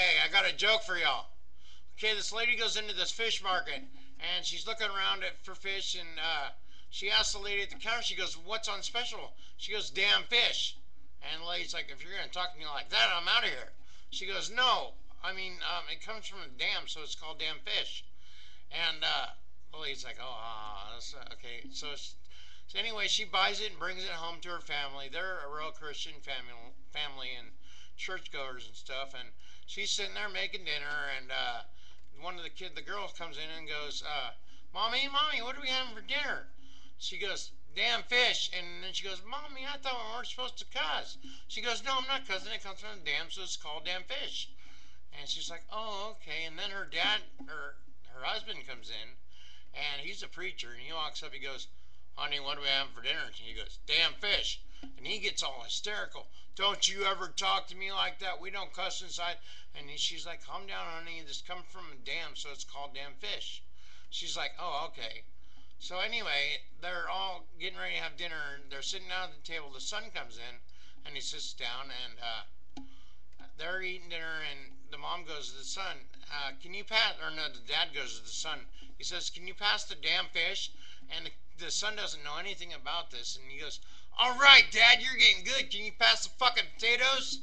Okay, I got a joke for y'all. Okay, this lady goes into this fish market and she's looking around for fish and she asks the lady at the counter, she goes, "What's on special?" She goes, "Damn fish." And the lady's like, "If you're going to talk to me like that, I'm out of here." She goes, "No, I mean, it comes from a dam, so it's called damn fish." And the lady's like, "Oh, that's, okay." So anyway, she buys it and brings it home to her family. They're a real Christian family and churchgoers and stuff. And she's sitting there making dinner, and one of the girls comes in and goes, "Mommy, mommy, what are we having for dinner?" She goes, "Damn fish." And then she goes, "Mommy, I thought we weren't supposed to cuss." She goes, "No, I'm not cussing. It comes from the dam, so it's called damn fish." And she's like, "Oh, okay." And then her husband comes in, and he's a preacher, and he walks up, he goes, "Honey, what are we having for dinner?" And he goes, "Damn fish." And he gets all hysterical. "Don't you ever talk to me like that. We don't cuss inside." And she's like, "Calm down, honey. This comes from a dam, so it's called damn fish." She's like, "Oh, okay." So anyway, they're all getting ready to have dinner, and they're sitting down at the table. The son comes in, and he sits down, and they're eating dinner, and the mom goes to the son, "Can you pass?" Or no, the dad goes to the son. He says, "Can you pass the damn fish?" And the son doesn't know anything about this, and he goes, "All right, Dad, you're getting good. Can you pass the fucking potatoes?"